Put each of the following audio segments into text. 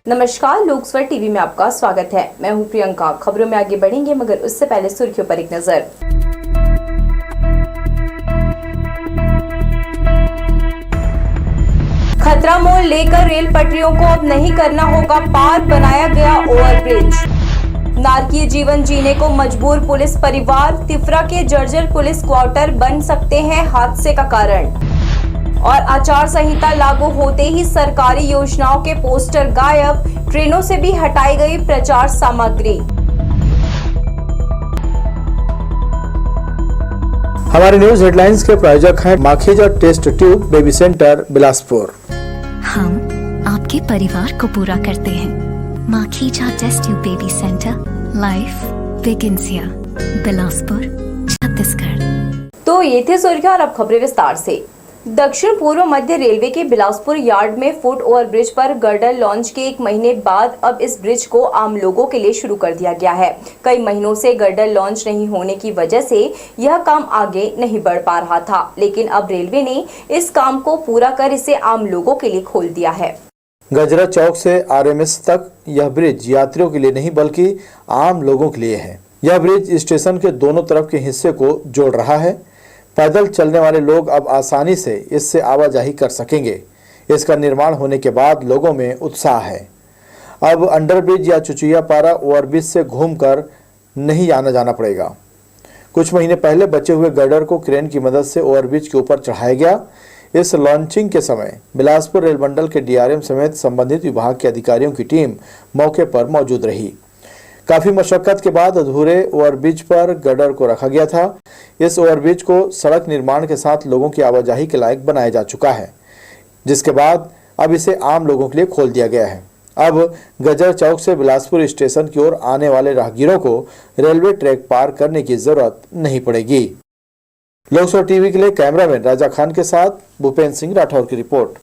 नमस्कार, लोकस्वर टीवी में आपका स्वागत है। मैं हूं प्रियंका। खबरों में आगे बढ़ेंगे, मगर उससे पहले सुर्खियों पर एक नजर। खतरा मोल लेकर रेल पटरियों को अब नहीं करना होगा पार, बनाया गया ओवरब्रिज। नारकीय जीवन जीने को मजबूर पुलिस परिवार, तिफरा के जर्जर पुलिस क्वार्टर बन सकते हैं हादसे का कारण। और आचार संहिता लागू होते ही सरकारी योजनाओं के पोस्टर गायब, ट्रेनों से भी हटाई गई प्रचार सामग्री। हमारे न्यूज हेडलाइंस के प्रायोजक हैं Makhija test tube baby centre Bilaspur. हम आपके परिवार को पूरा करते हैं। Makhija test tube baby centre, life begins here, Bilaspur, Chhattisgarh. तो ये थे सुर्खियां और अब खबरें विस्तार से। दक्षिण पूर्व मध्य रेलवे के बिलासपुर यार्ड में फुट ओवर ब्रिज पर गर्डर लॉन्च के एक महीने बाद अब इस ब्रिज को आम लोगों के लिए शुरू कर दिया गया है। कई महीनों से गर्डर लॉन्च नहीं होने की वजह से यह काम आगे नहीं बढ़ पा रहा था, लेकिन अब रेलवे ने इस काम को पूरा कर इसे आम लोगों के लिए खोल दिया है। गजरा चौक से आरएमएस तक यह ब्रिज यात्रियों के लिए नहीं बल्कि आम लोगों के लिए है। यह ब्रिज स्टेशन के दोनों तरफ के हिस्से को जोड़ रहा है। पैदल चलने वाले लोग अब आसानी से इससे आवाजाही कर सकेंगे। इसका निर्माण होने के बाद लोगों में उत्साह है। अब अंडरब्रिज या चुचुयापारा ओवरब्रिज से घूमकर नहीं आना जाना पड़ेगा। कुछ महीने पहले बचे हुए गर्डर को क्रेन की मदद से ओवरब्रिज के ऊपर चढ़ाया गया। इस लॉन्चिंग के समय बिलासपुर रेल मंडल के डीआरएम समेत संबंधित विभाग के अधिकारियों की टीम मौके पर मौजूद रही। काफी मशक्कत के बाद अधूरे ओवरब्रिज पर गर्डर को रखा गया था। इस ओवरब्रिज को सड़क निर्माण के साथ लोगों की आवाजाही के लायक बनाया जा चुका है, जिसके बाद अब इसे आम लोगों के लिए खोल दिया गया है। अब गजर चौक से बिलासपुर स्टेशन की ओर आने वाले राहगीरों को रेलवे ट्रैक पार करने की जरूरत नहीं पड़ेगी। लोकसभा टीवी के लिए कैमरामैन राजा खान के साथ भूपेंद्र सिंह राठौर की रिपोर्ट।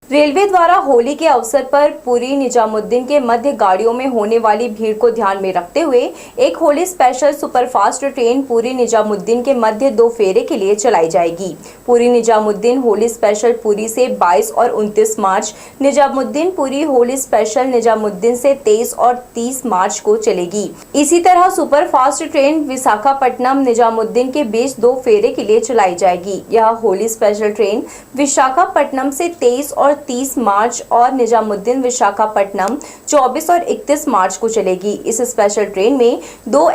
रेलवे द्वारा होली के अवसर पर पुरी निजामुद्दीन के मध्य गाड़ियों में होने वाली भीड़ को ध्यान में रखते हुए एक Holi special superfast train Puri Nizamuddin के मध्य 2 फेरे के लिए चलाई जाएगी। पुरी निजामुद्दीन होली स्पेशल पुरी से 22 और 29 मार्च, निजामुद्दीन पुरी होली स्पेशल निजामुद्दीन से 23 और 30 मार्च को चलेगी। इसी तरह सुपरफास्ट ट्रेन विशाखापट्टनम निजामुद्दीन के बीच 2 फेरे के लिए चलाई जाएगी। यह होली स्पेशल ट्रेन विशाखापट्टनम से 23 और 30 मार्च और निजामुद्दीन विशाखापट्टनम 24 और 31 मार्च को चलेगी। इस स्पेशल ट्रेन में 2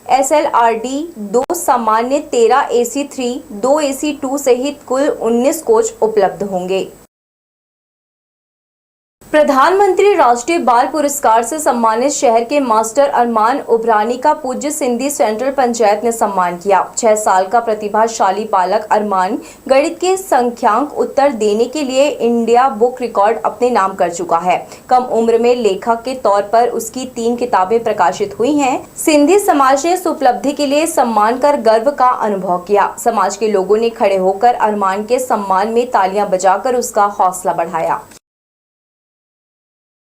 SLRD, 2 सामान्य, 13 AC3, 2 AC2 सहित कुल 19 कोच उपलब्ध होंगे। प्रधानमंत्री राष्ट्रीय बाल पुरस्कार से सम्मानित शहर के मास्टर अरमान उबरानी का पूज्य सिंधी सेंट्रल पंचायत ने सम्मान किया। 6 साल का प्रतिभाशाली बालक अरमान गणित के संख्यांक उत्तर देने के लिए इंडिया बुक रिकॉर्ड अपने नाम कर चुका है। कम उम्र में लेखक के तौर पर उसकी 3 किताबें प्रकाशित हुई हैं। सिंधी समाज ने इस उपलब्धि के लिए सम्मान कर गर्व का अनुभव किया। समाज के लोगों ने खड़े होकर अरमान के सम्मान में तालियां बजाकर उसका हौसला बढ़ाया।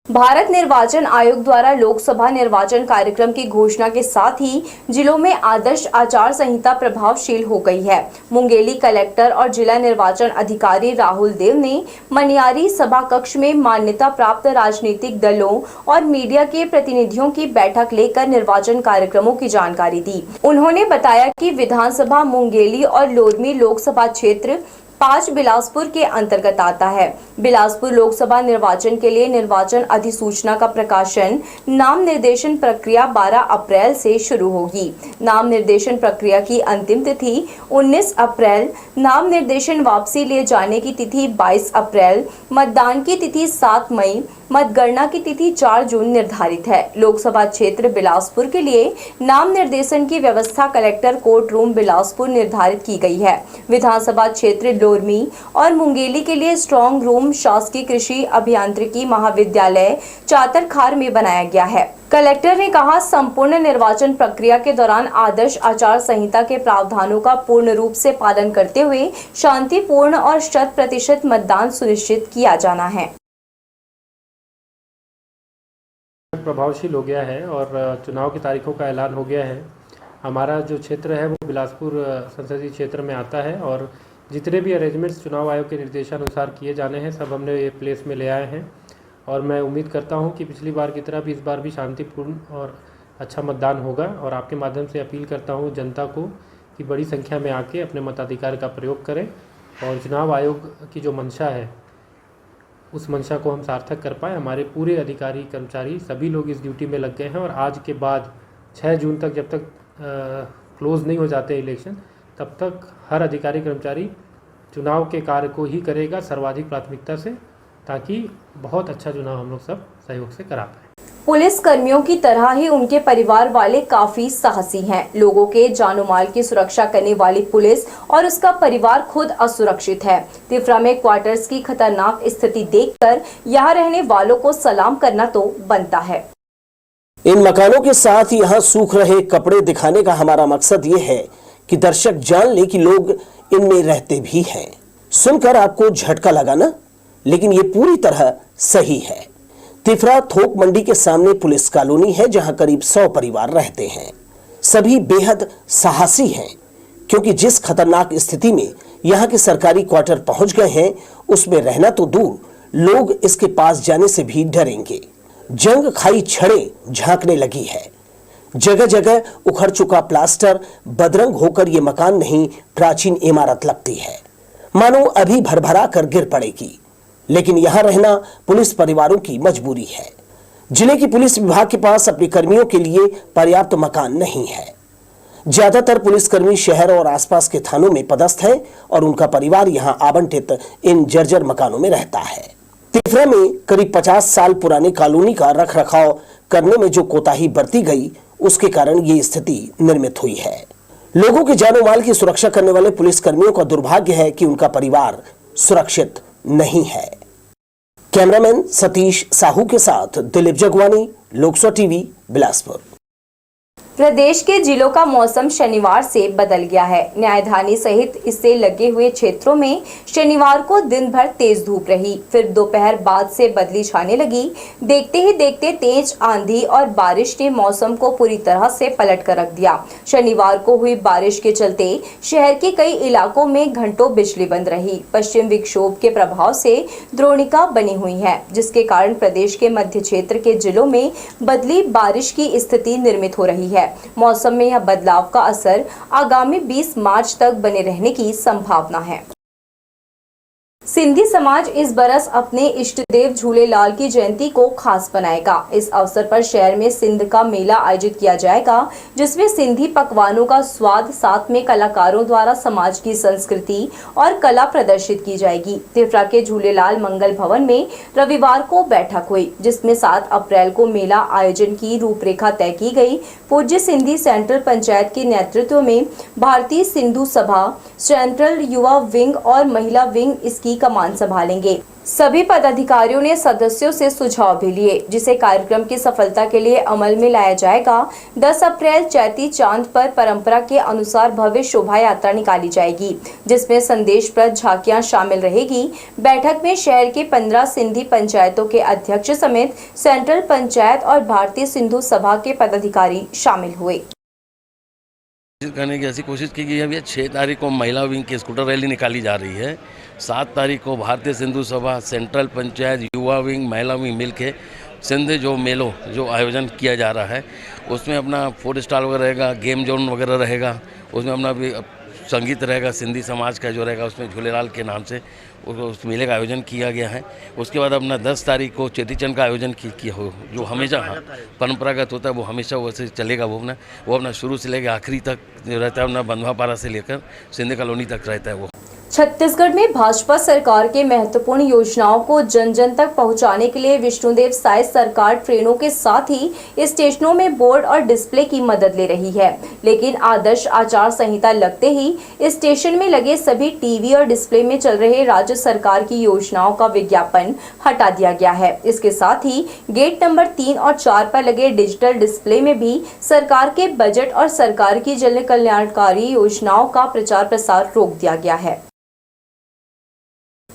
भारत निर्वाचन आयोग द्वारा लोकसभा निर्वाचन कार्यक्रम की घोषणा के साथ ही जिलों में आदर्श आचार संहिता प्रभावशील हो गई है। मुंगेली कलेक्टर और जिला निर्वाचन अधिकारी राहुल देव ने मनियारी सभा कक्ष में मान्यता प्राप्त राजनीतिक दलों और मीडिया के प्रतिनिधियों की बैठक लेकर निर्वाचन कार्यक्रमों की जानकारी दी। उन्होंने बताया कि विधानसभा मुंगेली और लोरमी लोकसभा क्षेत्र 5 बिलासपुर के अंतर्गत आता है। बिलासपुर लोकसभा निर्वाचन के लिए निर्वाचन अधिसूचना का प्रकाशन नाम निर्देशन प्रक्रिया 12 अप्रैल से शुरू होगी। नाम निर्देशन प्रक्रिया की अंतिम तिथि 19 अप्रैल, नाम निर्देशन वापसी ले जाने की तिथि 22 अप्रैल, मतदान की तिथि 7 मई, मतगणना की तिथि 4 जून निर्धारित है। लोकसभा क्षेत्र बिलासपुर के लिए नाम निर्देशन की व्यवस्था कलेक्टर कोर्ट रूम बिलासपुर निर्धारित की गई है। विधानसभा क्षेत्र लोरमी और मुंगेली के लिए स्ट्रांग रूम शासकीय कृषि अभियांत्रिकी महाविद्यालय चातरखार में बनाया गया है। कलेक्टर ने कहा, संपूर्ण निर्वाचन प्रक्रिया के दौरान आदर्श आचार संहिता के प्रावधानों का पूर्ण रूप से पालन करते हुए शांतिपूर्ण और 100% मतदान सुनिश्चित किया जाना है। प्रभावशील हो गया है और चुनाव की तारीखों का ऐलान हो गया है। हमारा जो क्षेत्र है वो बिलासपुर संसदीय क्षेत्र में आता है और जितने भी अरेंजमेंट्स चुनाव आयोग के निर्देशानुसार किए जाने हैं सब हमने ये प्लेस में ले आए हैं और मैं उम्मीद करता हूं कि पिछली बार की तरह भी इस बार भी शांतिपूर्ण और अच्छा मतदान होगा। और आपके माध्यम से अपील करता हूं जनता को कि बड़ी संख्या में आके अपने मताधिकार का प्रयोग करें और चुनाव आयोग की जो मंशा है उस मंशा को हम सार्थक कर पाएँ। हमारे पूरे अधिकारी कर्मचारी सभी लोग इस ड्यूटी में लग गए हैं और आज के बाद 6 जून तक जब तक क्लोज नहीं हो जाते इलेक्शन तब तक हर अधिकारी कर्मचारी चुनाव के कार्य को ही करेगा सर्वाधिक प्राथमिकता से, ताकि बहुत अच्छा चुनाव हम लोग सब सहयोग से करा पाएँ। पुलिस कर्मियों की तरह ही उनके परिवार वाले काफी साहसी हैं। लोगों के जानो माल की सुरक्षा करने वाली पुलिस और उसका परिवार खुद असुरक्षित है। तिफरा में क्वार्टर्स की खतरनाक स्थिति देखकर यहाँ रहने वालों को सलाम करना तो बनता है। इन मकानों के साथ यहाँ सूख रहे कपड़े दिखाने का हमारा मकसद ये है कि दर्शक जान ले कि लोग इनमें रहते भी हैं। सुनकर आपको झटका लगा ना, लेकिन ये पूरी तरह सही है। तिफरा थोक मंडी के सामने पुलिस कॉलोनी है जहां करीब 100 परिवार रहते हैं। सभी बेहद साहसी हैं क्योंकि जिस खतरनाक स्थिति में यहां के सरकारी क्वार्टर पहुंच गए हैं उसमें रहना तो दूर, लोग इसके पास जाने से भी डरेंगे। जंग खाई छड़ें झांकने लगी है। जगह जगह उखड़ चुका प्लास्टर बदरंग होकर ये मकान नहीं प्राचीन इमारत लगती है, मानो अभी भरभरा कर गिर पड़ेगी। लेकिन यहां रहना पुलिस परिवारों की मजबूरी है। जिले की पुलिस विभाग के पास अपने कर्मियों के लिए पर्याप्त मकान नहीं है। ज्यादातर पुलिसकर्मी शहर और आसपास के थानों में पदस्थ है और उनका परिवार यहां आवंटित इन जर्जर मकानों में रहता है। तिफरा में करीब 50 साल पुरानी कॉलोनी का रखरखाव करने में जो कोताही बरती गई उसके कारण ये स्थिति निर्मित हुई है। लोगों के जानो माल की सुरक्षा करने वाले पुलिसकर्मियों का दुर्भाग्य है कि उनका परिवार सुरक्षित नहीं है। कैमरामैन सतीश साहू के साथ दिलीप जगवानी, लोकसभा टीवी, बिलासपुर। प्रदेश के जिलों का मौसम शनिवार से बदल गया है। न्यायधानी सहित इससे लगे हुए क्षेत्रों में शनिवार को दिन भर तेज धूप रही, फिर दोपहर बाद से बदली छाने लगी। देखते ही देखते तेज आंधी और बारिश ने मौसम को पूरी तरह से पलट कर रख दिया। शनिवार को हुई बारिश के चलते शहर के कई इलाकों में घंटों बिजली बंद रही। पश्चिम विक्षोभ के प्रभाव से द्रोणिका बनी हुई है, जिसके कारण प्रदेश के मध्य क्षेत्र के जिलों में बदली बारिश की स्थिति निर्मित हो रही है। मौसम में यह बदलाव का असर आगामी 20 मार्च तक बने रहने की संभावना है। सिंधी समाज इस बरस अपने इष्ट देव झूलेलाल की जयंती को खास बनाएगा। इस अवसर पर शहर में सिंध का मेला आयोजित किया जाएगा, जिसमें सिंधी पकवानों का स्वाद साथ में कलाकारों द्वारा समाज की संस्कृति और कला प्रदर्शित की जाएगी। तिफरा के झूलेलाल मंगल भवन में रविवार को बैठक हुई, जिसमें 7 अप्रैल को मेला आयोजन की रूपरेखा तय की गई। पूज्य सिंधी सेंट्रल पंचायत के नेतृत्व में भारतीय सिंधु सभा, सेंट्रल युवा विंग और महिला विंग इसकी कमान संभालेंगे। सभी पदाधिकारियों ने सदस्यों से सुझाव भी लिए, जिसे कार्यक्रम की सफलता के लिए अमल में लाया जाएगा। 10 अप्रैल चैती चांद पर परंपरा के अनुसार भव्य शोभा यात्रा निकाली जाएगी, जिसमें संदेशप्रद झांकियां शामिल रहेगी। बैठक में शहर के 15 सिंधी पंचायतों के अध्यक्ष समेत सेंट्रल पंचायत और भारतीय सिंधु सभा के पदाधिकारी शामिल हुए। करने की ऐसी कोशिश की गई है। अभी 6 तारीख को महिला विंग की स्कूटर रैली निकाली जा रही है। 7 तारीख को भारतीय सिंधु सभा, सेंट्रल पंचायत, युवा विंग, महिला विंग मिल के सिंध जो मेलों जो आयोजन किया जा रहा है उसमें अपना फूड स्टॉल वगैरह रहेगा, गेम जोन वगैरह रहेगा, उसमें अपना भी संगीत रहेगा, सिंधी समाज का जो रहेगा उसमें झूलेलाल के नाम से उस मेले का आयोजन किया गया है। उसके बाद अपना 10 तारीख को चेटीचंड का आयोजन किया हो, जो हमेशा परंपरागत होता है वो हमेशा वैसे चलेगा। वो अपना शुरू से लेकर आखिरी तक रहता है, अपना बंधवापारा से लेकर सिंधी कॉलोनी तक रहता है वो। छत्तीसगढ़ में भाजपा सरकार के महत्वपूर्ण योजनाओं को जन जन तक पहुंचाने के लिए विष्णुदेव साय सरकार ट्रेनों के साथ ही स्टेशनों में बोर्ड और डिस्प्ले की मदद ले रही है, लेकिन आदर्श आचार संहिता लगते ही स्टेशन में लगे सभी टीवी और डिस्प्ले में चल रहे राज्य सरकार की योजनाओं का विज्ञापन हटा दिया गया है। इसके साथ ही गेट नंबर 3 और 4 पर लगे डिजिटल डिस्प्ले में भी सरकार के बजट और सरकार की जन कल्याणकारी योजनाओं का प्रचार प्रसार रोक दिया गया है।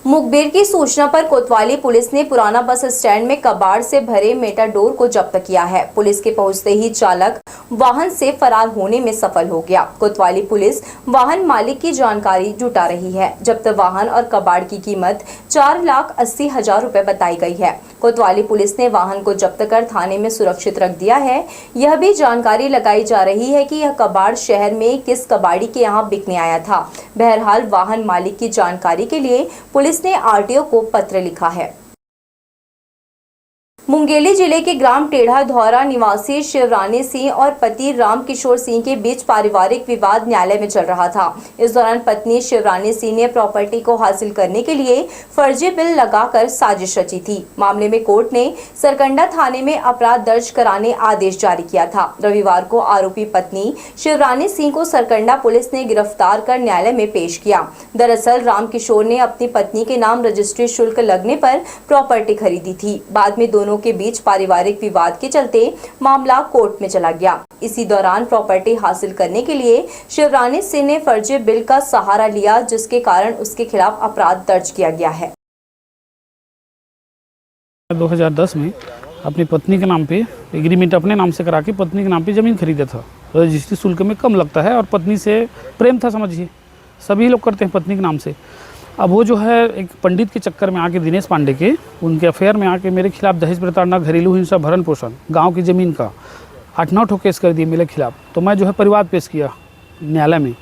मुखबिर की सूचना पर कोतवाली पुलिस ने पुराना बस स्टैंड में कबाड़ से भरे मेटाडोर को जब्त किया है। पुलिस के पहुंचते ही चालक वाहन से फरार होने में सफल हो गया। कोतवाली पुलिस वाहन मालिक की जानकारी जुटा रही है। जब्त वाहन और कबाड़ की कीमत 4,80,000 रुपए बताई गई है। कोतवाली पुलिस ने वाहन को जब्त कर थाने में सुरक्षित रख दिया है। यह भी जानकारी लगाई जा रही है कि यह कबाड़ शहर में किस कबाड़ी के यहाँ बिकने आया था। बहरहाल वाहन मालिक की जानकारी के लिए पुलिस ने आरटीओ को पत्र लिखा है। मुंगेली जिले के ग्राम टेढ़ा धौरा निवासी शिवरानी सिंह और पति राम किशोर सिंह के बीच पारिवारिक विवाद न्यायालय में चल रहा था। इस दौरान पत्नी शिवरानी सिंह ने प्रॉपर्टी को हासिल करने के लिए फर्जी बिल लगाकर साजिश रची थी। मामले में कोर्ट ने सरकंडा थाने में अपराध दर्ज कराने आदेश जारी किया था। रविवार को आरोपी पत्नी शिवरानी सिंह को सरकंडा पुलिस ने गिरफ्तार कर न्यायालय में पेश किया। दरअसल राम किशोर ने अपनी पत्नी के नाम रजिस्ट्री शुल्क लगने पर प्रॉपर्टी खरीदी थी। बाद में दोनों के बीच पारिवारिक विवाद के चलते मामला कोर्ट में चला गया। इसी दौरान प्रॉपर्टी हासिल करने के लिए शिवरानी सिंह ने फर्जी बिल का सहारा लिया, जिसके कारण उसके खिलाफ अपराध दर्ज किया गया है। 2010 में अपनी पत्नी के नाम पे एग्रीमेंट अपने नाम से करा के पत्नी के नाम पे ज़मीन खरीदा था। रजिस्ट्री शुल्क में कम लगता है और पत्नी से प्रेम था, समझिए सभी लोग करते हैं पत्नी के नाम से। अब वो जो है एक पंडित के चक्कर में आके दिनेश पांडे के उनके अफेयर में आके मेरे खिलाफ दहेज प्रताड़ना, घरेलू हिंसा, भरण पोषण, गांव की ज़मीन का 8-9 ठो केस कर दिए मेरे खिलाफ। तो मैं जो है परिवाद पेश किया न्यायालय में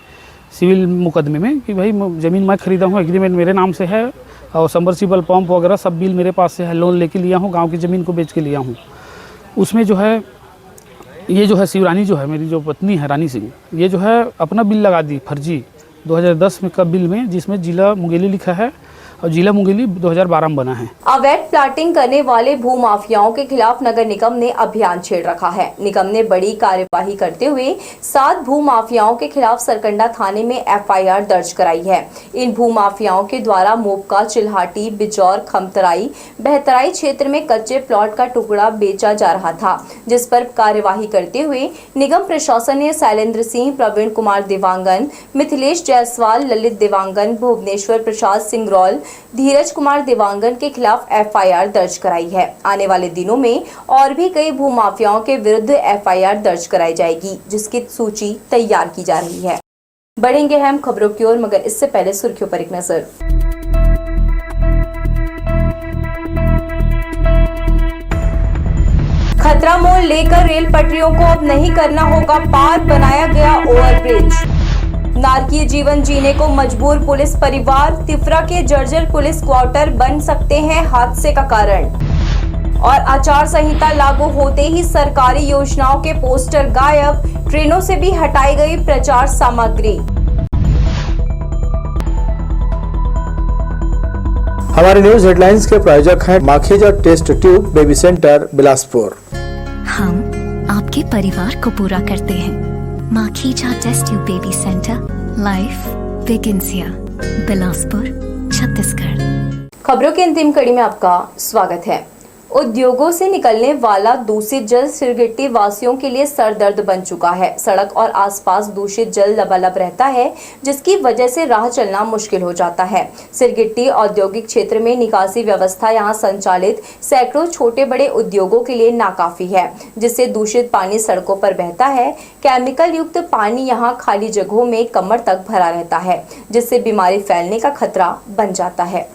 सिविल मुकदमे में कि भाई ज़मीन मैं खरीदा हूँ, एग्रीमेंट मेरे नाम से है और सबमर्सिबल पंप वगैरह सब बिल मेरे पास से है, लोन लेके लिया हूँ, गाँव की ज़मीन को बेच के लिया हूँ। उसमें जो है ये जो है शिवरानी जो है मेरी जो पत्नी है रानी सिंह, ये जो है अपना बिल लगा दी फर्जी 2010 में का बिल में, जिसमें जिला मुंगेली लिखा है और जिला मुंगेली 2012 में बना है। अवैध प्लाटिंग करने वाले भूमाफियाओं के खिलाफ नगर निगम ने अभियान छेड़ रखा है। निगम ने बड़ी कार्यवाही करते हुए 7 भूमाफियाओं के खिलाफ सरकंडा थाने में एफआईआर दर्ज कराई है। इन भूमाफियाओं के द्वारा मोपका, चिल्हाटी, बिजौर, खमतराई, बहतराई क्षेत्र में कच्चे प्लॉट का टुकड़ा बेचा जा रहा था, जिस पर कार्यवाही करते हुए निगम प्रशासन ने शैलेंद्र सिंह, प्रवीण कुमार देवांगन, मिथिलेश जायसवाल, ललित देवांगन, भुवनेश्वर प्रसाद सिंगरौल, धीरज कुमार देवांगन के खिलाफ एफआईआर दर्ज कराई है। आने वाले दिनों में और भी कई भूमाफियाओं के विरुद्ध एफआईआर दर्ज कराई जाएगी, जिसकी सूची तैयार की जा रही है। बढ़ेंगे हम खबरों की ओर, मगर इससे पहले सुर्खियों पर एक नजर। खतरा मोल लेकर रेल पटरियों को अब नहीं करना होगा पार, बनाया गया ओवरब्रिज। नारकीय जीवन जीने को मजबूर पुलिस परिवार, तिफरा के जर्जर पुलिस क्वार्टर बन सकते हैं हादसे का कारण। और आचार संहिता लागू होते ही सरकारी योजनाओं के पोस्टर गायब, ट्रेनों से भी हटाई गई प्रचार सामग्री। हमारे न्यूज हेडलाइंस के प्रायोजक हैं Makhija test tube baby centre Bilaspur. हम आपके परिवार को पूरा करते हैं। Makhija test tube baby centre, life begins here, Bilaspur, Chhattisgarh. खबरों की अंतिम कड़ी में आपका स्वागत है। उद्योगों से निकलने वाला दूषित जल सिरगिट्टी वासियों के लिए सरदर्द बन चुका है। सड़क और आसपास दूषित जल लबालब रहता है, जिसकी वजह से राह चलना मुश्किल हो जाता है। सिरगिट्टी औद्योगिक क्षेत्र में निकासी व्यवस्था यहां संचालित सैकड़ों छोटे बड़े उद्योगों के लिए नाकाफी है, जिससे दूषित पानी सड़कों पर बहता है। केमिकल युक्त पानी यहां खाली जगहों में कमर तक भरा रहता है, जिससे बीमारी फैलने का खतरा बन जाता है।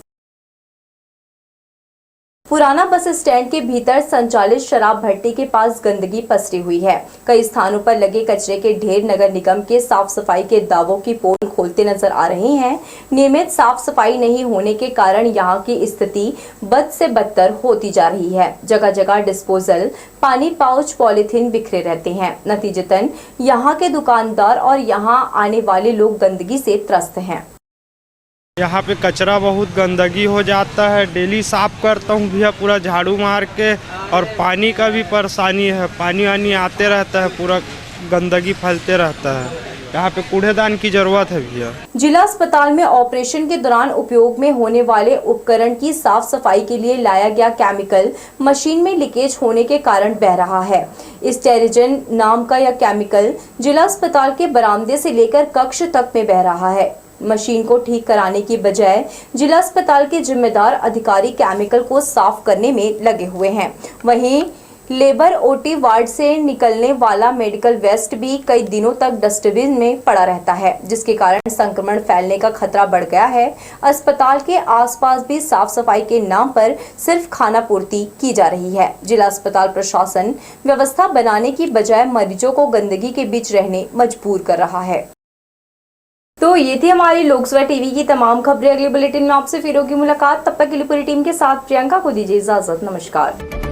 पुराना बस स्टैंड के भीतर संचालित शराब भट्टी के पास गंदगी पसरी हुई है। कई स्थानों पर लगे कचरे के ढेर नगर निगम के साफ सफाई के दावों की पोल खोलते नजर आ रहे हैं। नियमित साफ सफाई नहीं होने के कारण यहां की स्थिति बद से बदतर होती जा रही है। जगह जगह डिस्पोजल, पानी पाउच, पॉलीथीन बिखरे रहते हैं। नतीजतन यहां के दुकानदार और यहां आने वाले लोग गंदगी से त्रस्त हैं। यहाँ पे कचरा बहुत गंदगी हो जाता है। डेली साफ करता हूँ भैया पूरा झाड़ू मार के, और पानी का भी परेशानी है। पानी वानी आते रहता है, पूरा गंदगी फैलते रहता है। यहाँ पे कूड़ेदान की जरूरत है भैया। जिला अस्पताल में ऑपरेशन के दौरान उपयोग में होने वाले उपकरण की साफ सफाई के लिए लाया गया केमिकल मशीन में लीकेज होने के कारण बह रहा है। स्टेरिजन नाम का यह केमिकल जिला अस्पताल के बरामदे से लेकर कक्ष तक में बह रहा है। मशीन को ठीक कराने की बजाय जिला अस्पताल के जिम्मेदार अधिकारी केमिकल को साफ करने में लगे हुए हैं। वहीं लेबर ओटी वार्ड से निकलने वाला मेडिकल वेस्ट भी कई दिनों तक डस्टबिन में पड़ा रहता है, जिसके कारण संक्रमण फैलने का खतरा बढ़ गया है। अस्पताल के आसपास भी साफ सफाई के नाम पर सिर्फ खाना पूर्ति की जा रही है। जिला अस्पताल प्रशासन व्यवस्था बनाने की बजाय मरीजों को गंदगी के बीच रहने मजबूर कर रहा है। तो ये थी हमारी लोकसभा टीवी की तमाम खबरें। अगले बुलेटिन में आपसे फिर होगी मुलाकात। तब तक के लिए पूरी टीम के साथ प्रियंका को दीजिए इजाजत। नमस्कार।